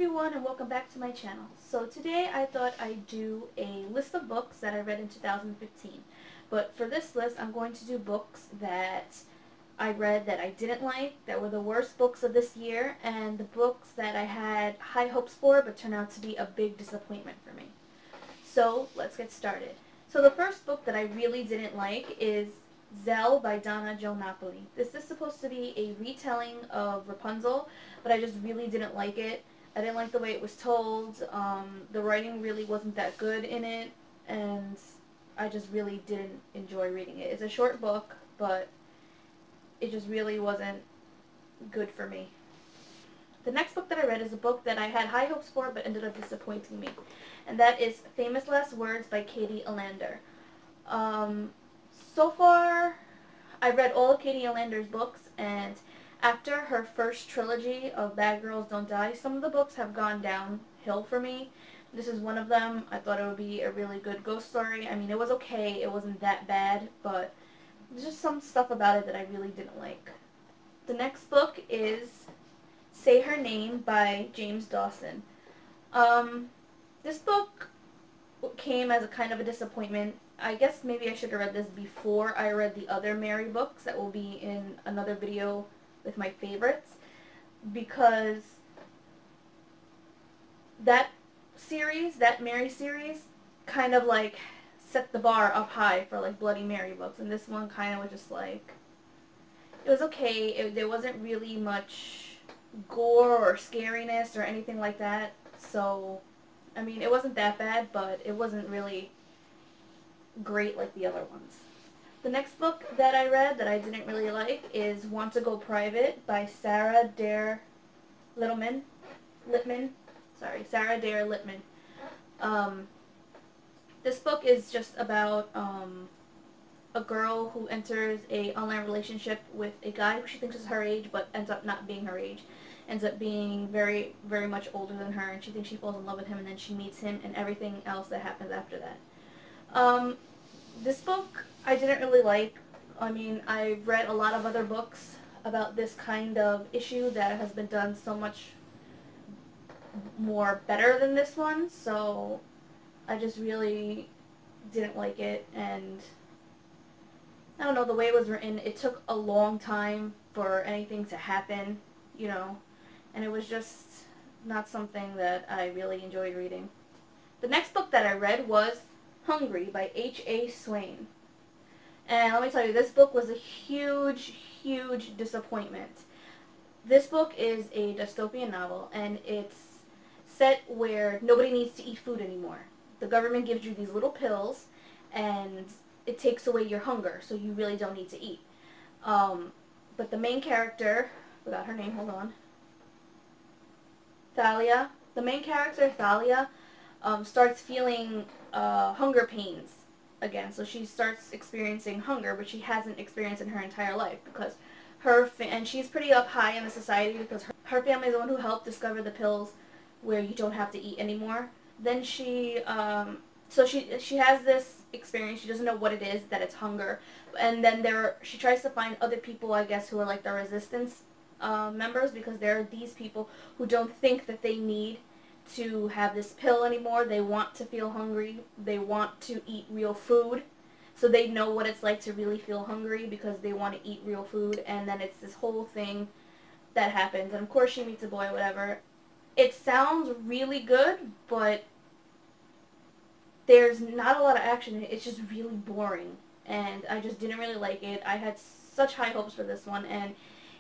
everyone, and welcome back to my channel. So today I thought I'd do a list of books that I read in 2015. But for this list I'm going to do books that I read that I didn't like, that were the worst books of this year, and the books that I had high hopes for but turned out to be a big disappointment for me. So let's get started. So the first book that I really didn't like is Zella by Donna Jo Napoli. This is supposed to be a retelling of Rapunzel, but I just really didn't like it. I didn't like the way it was told. The writing really wasn't that good in it, and I just really didn't enjoy reading it. It's a short book, but it just really wasn't good for me. The next book that I read is a book that I had high hopes for but ended up disappointing me, and that is Famous Last Words by Katie Allander. So far, I've read all of Katie Allander's books, and after her first trilogy of Bad Girls Don't Die, some of the books have gone downhill for me. This is one of them. I thought it would be a really good ghost story. I mean, it was okay. It wasn't that bad, but there's just some stuff about it that I really didn't like. The next book is Say Her Name by James Dawson. This book came as a kind of a disappointment. I guess maybe I should have read this before I read the other Mary books that will be in another video with my favorites, because that series, that Mary series, kind of like set the bar up high for like Bloody Mary books, and this one kind of was just like, it was okay. There wasn't really much gore or scariness or anything like that, so I mean, it wasn't that bad, but it wasn't really great like the other ones. The next book that I read that I didn't really like is Want to Go Private by Sarah Dare Littman. Sarah Dare Littman. This book is just about a girl who enters a online relationship with a guy who she thinks is her age, but ends up not being her age. Ends up being very, very much older than her, and she thinks she falls in love with him, and then she meets him, and everything else that happens after that. This book I didn't really like. I mean, I've read a lot of other books about this kind of issue that has been done so much more better than this one, so I just really didn't like it, and I don't know, the way it was written, it took a long time for anything to happen, you know, and it was just not something that I really enjoyed reading. The next book that I read was Hungry by H.A. Swain. And let me tell you, this book was a huge, huge disappointment. This book is a dystopian novel, and it's set where nobody needs to eat food anymore. The government gives you these little pills, and it takes away your hunger, so you really don't need to eat. But the main character, forgot her name, hold on. Thalia. The main character, Thalia, starts feeling hunger pains again. So she starts experiencing hunger, but she hasn't experienced in her entire life, because and she's pretty up high in the society because her family is the one who helped discover the pills where you don't have to eat anymore. Then she has this experience. She doesn't know what it is, that it's hunger, and then she tries to find other people, I guess, who are like the resistance members, because there are these people who don't think that they need to have this pill anymore. They want to feel hungry. They want to eat real food. So they know what it's like to really feel hungry because they want to eat real food. And then it's this whole thing that happens. And of course she meets a boy, whatever. It sounds really good, but there's not a lot of action in it. It's just really boring. And I just didn't really like it. I had such high hopes for this one, and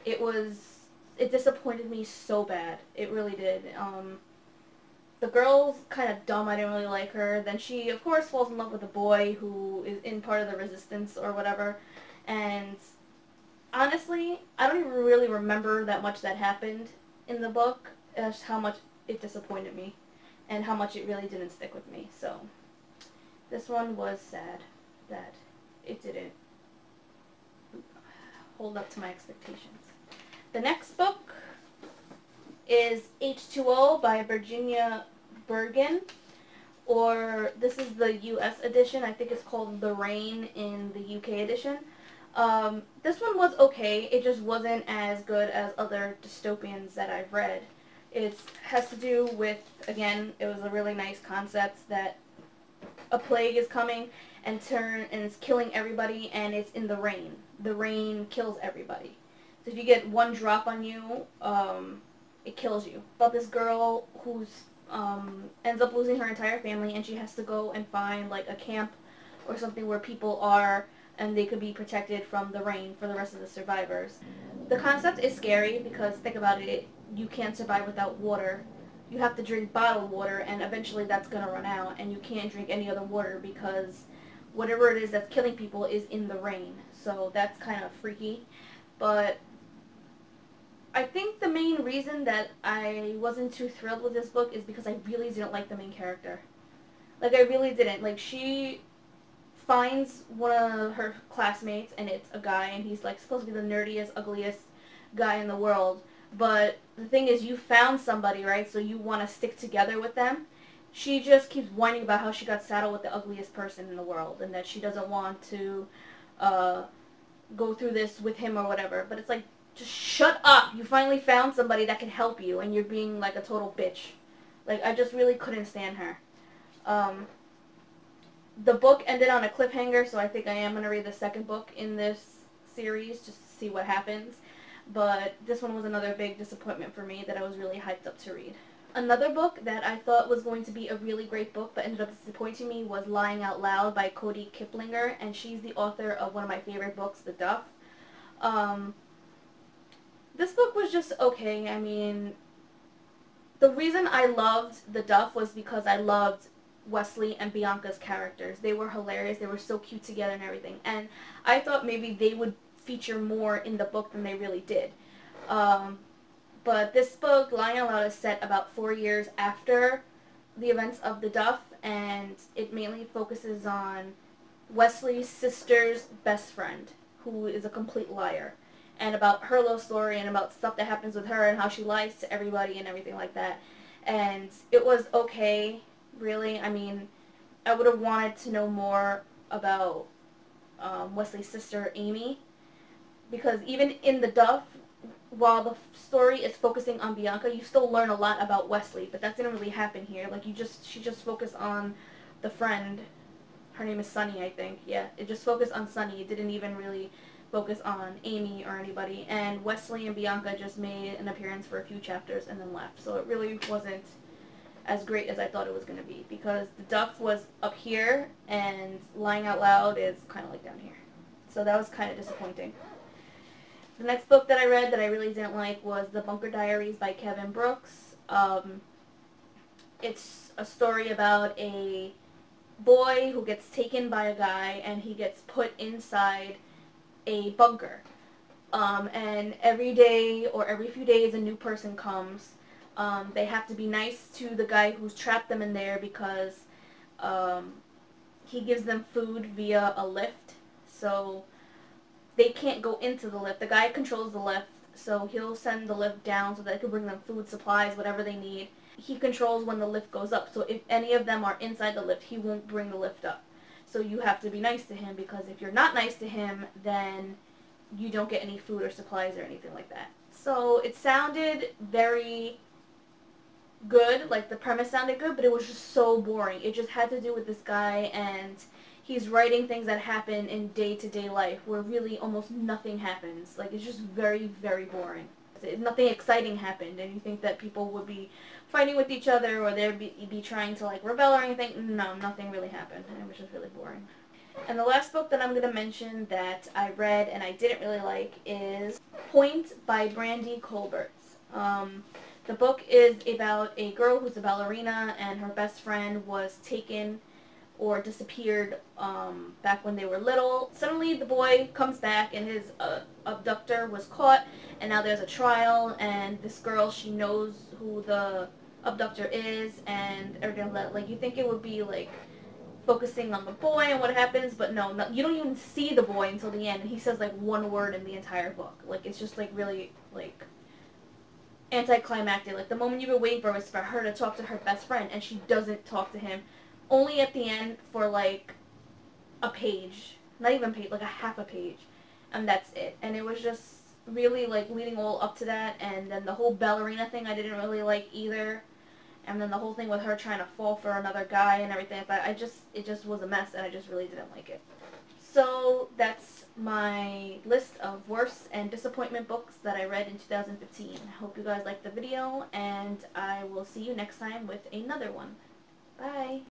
it disappointed me so bad. It really did. The girl's kind of dumb. I didn't really like her. Then she, of course, falls in love with a boy who is in part of the resistance or whatever. And honestly, I don't even really remember that much that happened in the book. That's how much it disappointed me and how much it really didn't stick with me. So this one was sad that it didn't hold up to my expectations. The next book is H2O by Virginia Bergen, or this is the US edition. I think it's called The Rain in the UK edition. This one was okay. It just wasn't as good as other dystopians that I've read. It has to do with, again, it was a really nice concept that a plague is coming and it's killing everybody, and it's in the rain. The rain kills everybody. So if you get one drop on you, it kills you. About this girl who's ends up losing her entire family, and she has to go and find like a camp or something where people are and they could be protected from the rain for the rest of the survivors. The concept is scary because think about it, you can't survive without water. You have to drink bottled water, and eventually that's going to run out, and you can't drink any other water because whatever it is that's killing people is in the rain. So that's kind of freaky. But I think the main reason that I wasn't too thrilled with this book is because I really didn't like the main character. Like, I really didn't. Like, she finds one of her classmates, and it's a guy, and he's like supposed to be the nerdiest, ugliest guy in the world. But the thing is, you found somebody, right? So you want to stick together with them. She just keeps whining about how she got saddled with the ugliest person in the world, and that she doesn't want to go through this with him or whatever. But it's like, just shut up. You finally found somebody that can help you, and you're being like a total bitch. Like, I just really couldn't stand her. The book ended on a cliffhanger, so I think I am going to read the second book in this series just to see what happens. But this one was another big disappointment for me that I was really hyped up to read. Another book that I thought was going to be a really great book but ended up disappointing me was Lying Out Loud by Cody Kiplinger, and she's the author of one of my favorite books, The Duff. This book was just okay. I mean, the reason I loved The Duff was because I loved Wesley and Bianca's characters. They were hilarious. They were so cute together and everything. And I thought maybe they would feature more in the book than they really did. But this book, Lying Out Loud, is set about 4 years after the events of The Duff, and it mainly focuses on Wesley's sister's best friend, who is a complete liar, and about her love story and about stuff that happens with her and how she lies to everybody and everything like that. And it was okay, really. I mean, I would have wanted to know more about Wesley's sister, Amy, because even in The Duff, while the story is focusing on Bianca, you still learn a lot about Wesley, but that didn't really happen here. Like, she just focused on the friend. Her name is Sunny, I think. Yeah, it just focused on Sunny. It didn't even really focus on Amy or anybody. And Wesley and Bianca just made an appearance for a few chapters and then left. So it really wasn't as great as I thought it was going to be, because The Duff was up here and Lying Out Loud is kind of like down here. So that was kind of disappointing. The next book that I read that I really didn't like was The Bunker Diaries by Kevin Brooks. It's a story about a boy who gets taken by a guy, and he gets put inside a bunker. And every day or every few days a new person comes. They have to be nice to the guy who's trapped them in there because he gives them food via a lift. So they can't go into the lift. The guy controls the lift, so he'll send the lift down so that it can bring them food, supplies, whatever they need. He controls when the lift goes up, so if any of them are inside the lift, he won't bring the lift up. So you have to be nice to him, because if you're not nice to him, then you don't get any food or supplies or anything like that. So it sounded very good, like the premise sounded good, but it was just so boring. It just had to do with this guy, and he's writing things that happen in day-to-day life where really almost nothing happens. Like, it's just very, very boring. Nothing exciting happened, and you think that people would be fighting with each other or they'd be trying to like rebel or anything. No, nothing really happened, and it was just really boring. And the last book that I'm going to mention that I read and I didn't really like is Point by Brandy Colbert. The book is about a girl who's a ballerina, and her best friend was taken or disappeared back when they were little. Suddenly the boy comes back, and his abductor was caught, and now there's a trial, and this girl, she knows who the abductor is, and everything like that. Like, you think it would be like focusing on the boy and what happens, but no, you don't even see the boy until the end, and he says like one word in the entire book. Like, it's just like really like anticlimactic. Like, the moment you've been waiting for is for her to talk to her best friend, and she doesn't talk to him. Only at the end for like a page, not even page, like a half a page, and that's it. And it was just really like leading all up to that, and then the whole ballerina thing I didn't really like either. And then the whole thing with her trying to fall for another guy and everything, but it just was a mess, and I just really didn't like it. So that's my list of worst and disappointment books that I read in 2015. I hope you guys liked the video, and I will see you next time with another one. Bye!